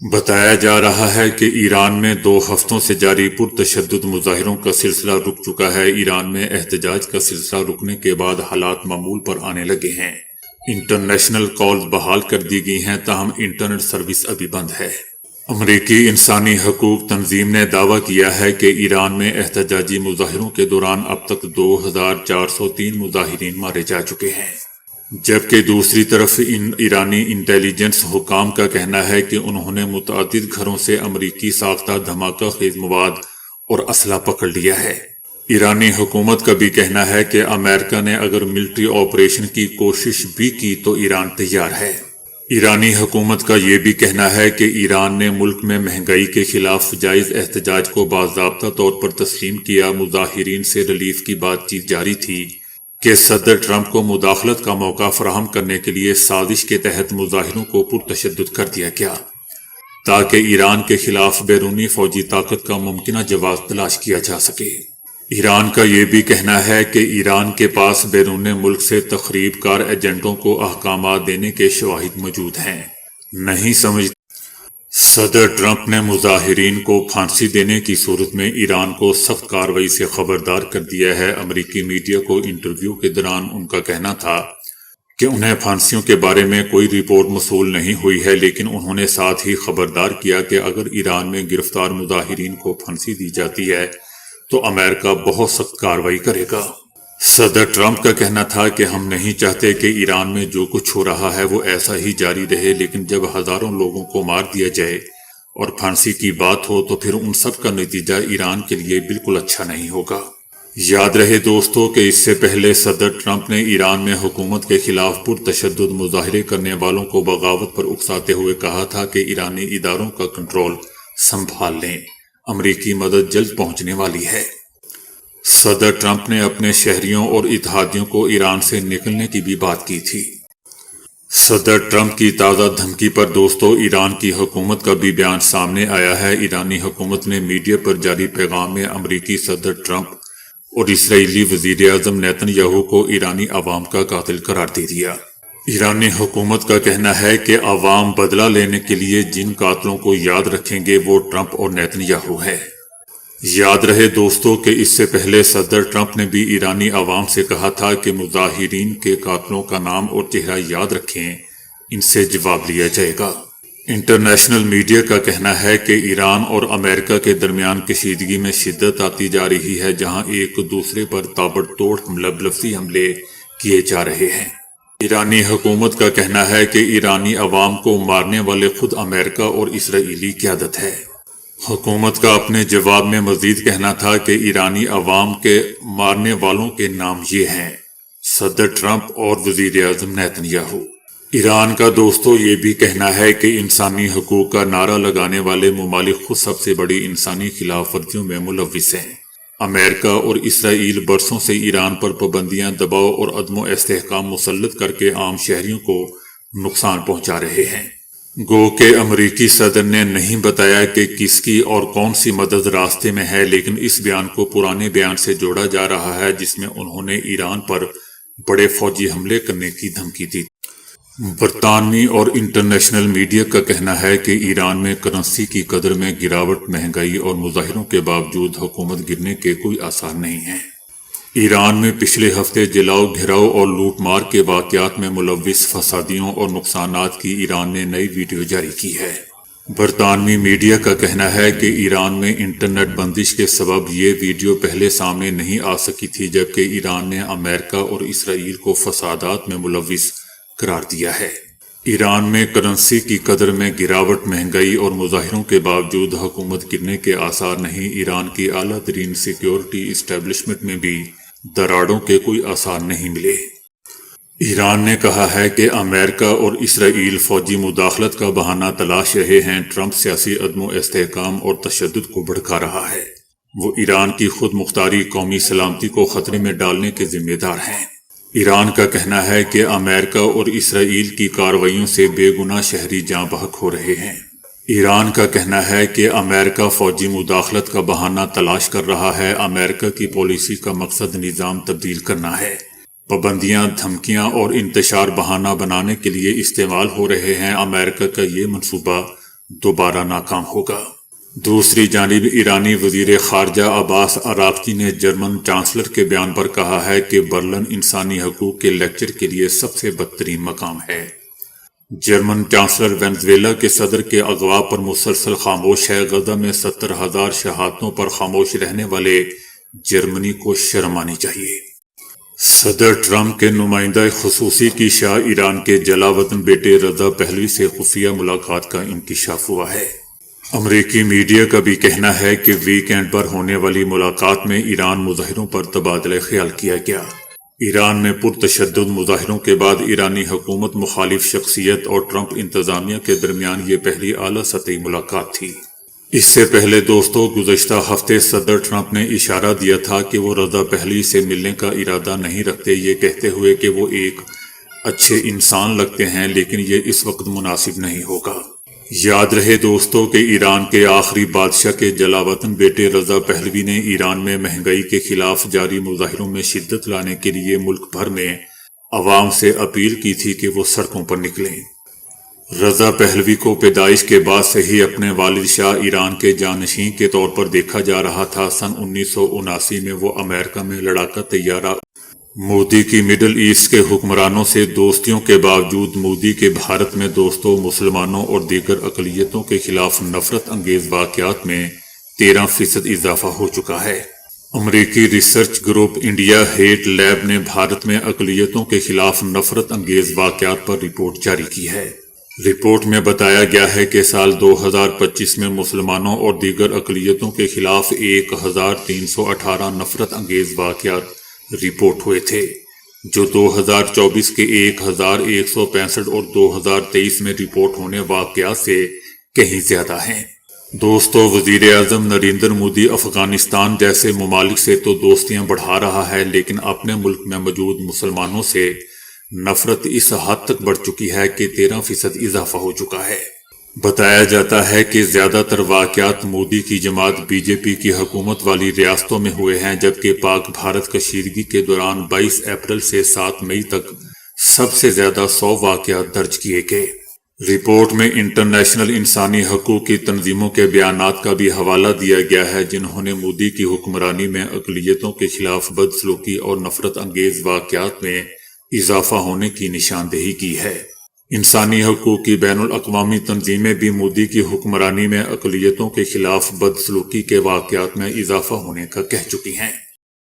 بتایا جا رہا ہے کہ ایران میں 2 ہفتوں سے جاری پرتشدد مظاہروں کا سلسلہ رک چکا ہے۔ ایران میں احتجاج کا سلسلہ رکنے کے بعد حالات معمول پر آنے لگے ہیں۔ انٹرنیشنل کالز بحال کر دی گئی ہیں، تاہم انٹرنیٹ سروس ابھی بند ہے۔ امریکی انسانی حقوق تنظیم نے دعویٰ کیا ہے کہ ایران میں احتجاجی مظاہروں کے دوران اب تک 2403 مظاہرین مارے جا چکے ہیں، جبکہ دوسری طرف ایرانی انٹیلیجنس حکام کا کہنا ہے کہ انہوں نے متعدد گھروں سے امریکی ساختہ دھماکہ خیز مواد اور اسلحہ پکڑ لیا ہے۔ ایرانی حکومت کا بھی کہنا ہے کہ امریکہ نے اگر ملٹری آپریشن کی کوشش بھی کی تو ایران تیار ہے۔ ایرانی حکومت کا یہ بھی کہنا ہے کہ ایران نے ملک میں مہنگائی کے خلاف جائز احتجاج کو باضابطہ طور پر تسلیم کیا۔ مظاہرین سے ریلیف کی بات چیت جاری تھی کہ صدر ٹرمپ کو مداخلت کا موقع فراہم کرنے کے لیے سازش کے تحت مظاہروں کو پرتشدد کر دیا گیا تاکہ ایران کے خلاف بیرونی فوجی طاقت کا ممکنہ جواز تلاش کیا جا سکے۔ ایران کا یہ بھی کہنا ہے کہ ایران کے پاس بیرون ملک سے تخریب کار ایجنٹوں کو احکامات دینے کے شواہد موجود ہیں۔ نہیں سمجھتے صدر ٹرمپ نے مظاہرین کو پھانسی دینے کی صورت میں ایران کو سخت کارروائی سے خبردار کر دیا ہے۔ امریکی میڈیا کو انٹرویو کے دوران ان کا کہنا تھا کہ انہیں پھانسیوں کے بارے میں کوئی رپورٹ موصول نہیں ہوئی ہے، لیکن انہوں نے ساتھ ہی خبردار کیا کہ اگر ایران میں گرفتار مظاہرین کو پھانسی دی جاتی ہے تو امریکہ بہت سخت کارروائی کرے گا۔ صدر ٹرمپ کا کہنا تھا کہ ہم نہیں چاہتے کہ ایران میں جو کچھ ہو رہا ہے وہ ایسا ہی جاری رہے، لیکن جب ہزاروں لوگوں کو مار دیا جائے اور پھانسی کی بات ہو تو پھر ان سب کا نتیجہ ایران کے لیے بالکل اچھا نہیں ہوگا۔ یاد رہے دوستو کہ اس سے پہلے صدر ٹرمپ نے ایران میں حکومت کے خلاف پرتشدد مظاہرے کرنے والوں کو بغاوت پر اکساتے ہوئے کہا تھا کہ ایرانی اداروں کا کنٹرول سنبھال لیں، امریکی مدد جلد پہنچنے والی ہے۔ صدر ٹرمپ نے اپنے شہریوں اور اتحادیوں کو ایران سے نکلنے کی بھی بات کی تھی۔ صدر ٹرمپ کی تازہ دھمکی پر دوستو ایران کی حکومت کا بھی بیان سامنے آیا ہے۔ ایرانی حکومت نے میڈیا پر جاری پیغام میں امریکی صدر ٹرمپ اور اسرائیلی وزیر اعظم نیتن یاہو کو ایرانی عوام کا قاتل قرار دے دیا۔ ایرانی حکومت کا کہنا ہے کہ عوام بدلہ لینے کے لیے جن قاتلوں کو یاد رکھیں گے وہ ٹرمپ اور نیتن یاہو ہے۔ یاد رہے دوستو کہ اس سے پہلے صدر ٹرمپ نے بھی ایرانی عوام سے کہا تھا کہ مظاہرین کے قاتلوں کا نام اور چہرہ یاد رکھیں، ان سے جواب لیا جائے گا۔ انٹرنیشنل میڈیا کا کہنا ہے کہ ایران اور امریکہ کے درمیان کشیدگی میں شدت آتی جا رہی ہے، جہاں ایک دوسرے پر تابڑ توڑ لفظی حملے کیے جا رہے ہیں۔ ایرانی حکومت کا کہنا ہے کہ ایرانی عوام کو مارنے والے خود امریکہ اور اسرائیلی قیادت ہے۔ حکومت کا اپنے جواب میں مزید کہنا تھا کہ ایرانی عوام کے مارنے والوں کے نام یہ ہیں: صدر ٹرمپ اور وزیر اعظم نیتن یاہو۔ ایران کا دوستو یہ بھی کہنا ہے کہ انسانی حقوق کا نعرہ لگانے والے ممالک خود سب سے بڑی انسانی خلاف ورزیوں میں ملوث ہیں۔ امریکہ اور اسرائیل برسوں سے ایران پر پابندیاں، دباؤ اور عدم و استحکام مسلط کر کے عام شہریوں کو نقصان پہنچا رہے ہیں۔ گو کہ امریکی صدر نے نہیں بتایا کہ کس کی اور کون سی مدد راستے میں ہے، لیکن اس بیان کو پرانے بیان سے جوڑا جا رہا ہے جس میں انہوں نے ایران پر بڑے فوجی حملے کرنے کی دھمکی دی۔ برطانوی اور انٹرنیشنل میڈیا کا کہنا ہے کہ ایران میں کرنسی کی قدر میں گراوٹ، مہنگائی اور مظاہروں کے باوجود حکومت گرنے کے کوئی آثار نہیں ہیں۔ ایران میں پچھلے ہفتے جلاؤ، گھیراؤ اور لوٹ مار کے واقعات میں ملوث فسادیوں اور نقصانات کی ایران نے نئی ویڈیو جاری کی ہے۔ برطانوی میڈیا کا کہنا ہے کہ ایران میں انٹرنیٹ بندش کے سبب یہ ویڈیو پہلے سامنے نہیں آ سکی تھی، جبکہ ایران نے امریکہ اور اسرائیل کو فسادات میں ملوث قرار دیا ہے۔ ایران میں کرنسی کی قدر میں گراوٹ، مہنگائی اور مظاہروں کے باوجود حکومت گرنے کے آثار نہیں۔ ایران کی اعلیٰ ترین سیکیورٹی اسٹیبلشمنٹ میں بھی دراڑوں کے کوئی آثار نہیں ملے۔ ایران نے کہا ہے کہ امریکہ اور اسرائیل فوجی مداخلت کا بہانہ تلاش رہے ہیں۔ ٹرمپ سیاسی عدم و استحکام اور تشدد کو بھڑکا رہا ہے۔ وہ ایران کی خود مختاری، قومی سلامتی کو خطرے میں ڈالنے کے ذمہ دار ہیں۔ ایران کا کہنا ہے کہ امریکہ اور اسرائیل کی کارروائیوں سے بے گناہ شہری جاں بحق ہو رہے ہیں۔ ایران کا کہنا ہے کہ امریکہ فوجی مداخلت کا بہانہ تلاش کر رہا ہے۔ امریکہ کی پالیسی کا مقصد نظام تبدیل کرنا ہے۔ پابندیاں، دھمکیاں اور انتشار بہانہ بنانے کے لیے استعمال ہو رہے ہیں۔ امریکہ کا یہ منصوبہ دوبارہ ناکام ہوگا۔ دوسری جانب ایرانی وزیر خارجہ عباس عراقچی نے جرمن چانسلر کے بیان پر کہا ہے کہ برلن انسانی حقوق کے لیکچر کے لیے سب سے بدترین مقام ہے۔ جرمن چانسلر وینزویلا کے صدر کے اغوا پر مسلسل خاموش ہے۔ غزہ میں 70,000 شہادتوں پر خاموش رہنے والے جرمنی کو شرم آنی چاہیے۔ صدر ٹرمپ کے نمائندہ خصوصی کی شاہ ایران کے جلاوطن بیٹے رضا پہلوی سے خفیہ ملاقات کا انکشاف ہوا ہے۔ امریکی میڈیا کا بھی کہنا ہے کہ ویک اینڈ پر ہونے والی ملاقات میں ایران مظاہروں پر تبادلہ خیال کیا گیا۔ ایران میں پرتشدد مظاہروں کے بعد ایرانی حکومت مخالف شخصیت اور ٹرمپ انتظامیہ کے درمیان یہ پہلی اعلیٰ سطحی ملاقات تھی۔ اس سے پہلے دوستو، گزشتہ ہفتے صدر ٹرمپ نے اشارہ دیا تھا کہ وہ رضا پہلوی سے ملنے کا ارادہ نہیں رکھتے، یہ کہتے ہوئے کہ وہ ایک اچھے انسان لگتے ہیں لیکن یہ اس وقت مناسب نہیں ہوگا۔ یاد رہے دوستو کہ ایران کے آخری بادشاہ کے جلاوطن بیٹے رضا پہلوی نے ایران میں مہنگائی کے خلاف جاری مظاہروں میں شدت لانے کے لیے ملک بھر میں عوام سے اپیل کی تھی کہ وہ سڑکوں پر نکلیں۔ رضا پہلوی کو پیدائش کے بعد سے ہی اپنے والد شاہ ایران کے جانشین کے طور پر دیکھا جا رہا تھا۔ سن 1979 میں وہ امریکہ میں لڑاکا طیارہ مودی کی مڈل ایسٹ کے حکمرانوں سے دوستیوں کے باوجود مودی کے بھارت میں دوستوں، مسلمانوں اور دیگر اقلیتوں کے خلاف نفرت انگیز واقعات میں 13% اضافہ ہو چکا ہے۔ امریکی research group India hate lab نے بھارت میں اقلیتوں کے خلاف نفرت انگیز واقعات پر رپورٹ جاری کی ہے۔ رپورٹ میں بتایا گیا ہے کہ سال 2025 میں مسلمانوں اور دیگر اقلیتوں کے خلاف 1318 نفرت انگیز واقعات رپورٹ ہوئے تھے، جو 2024 کے 1165 اور 2023 میں رپورٹ ہونے واقعات سے کہیں زیادہ ہیں۔ دوستو، وزیر اعظم نریندر مودی افغانستان جیسے ممالک سے تو دوستیاں بڑھا رہا ہے، لیکن اپنے ملک میں موجود مسلمانوں سے نفرت اس حد تک بڑھ چکی ہے کہ 13% اضافہ ہو چکا ہے۔ بتایا جاتا ہے کہ زیادہ تر واقعات مودی کی جماعت بی جے پی کی حکومت والی ریاستوں میں ہوئے ہیں، جبکہ پاک بھارت کشیدگی کے دوران 22 اپریل سے 7 مئی تک سب سے زیادہ 100 واقعات درج کیے گئے۔ رپورٹ میں انٹرنیشنل انسانی حقوق کی تنظیموں کے بیانات کا بھی حوالہ دیا گیا ہے، جنہوں نے مودی کی حکمرانی میں اقلیتوں کے خلاف بدسلوکی اور نفرت انگیز واقعات میں اضافہ ہونے کی نشاندہی کی ہے۔ انسانی حقوق کی بین الاقوامی تنظیمیں بھی مودی کی حکمرانی میں اقلیتوں کے خلاف بدسلوکی کے واقعات میں اضافہ ہونے کا کہہ چکی ہیں۔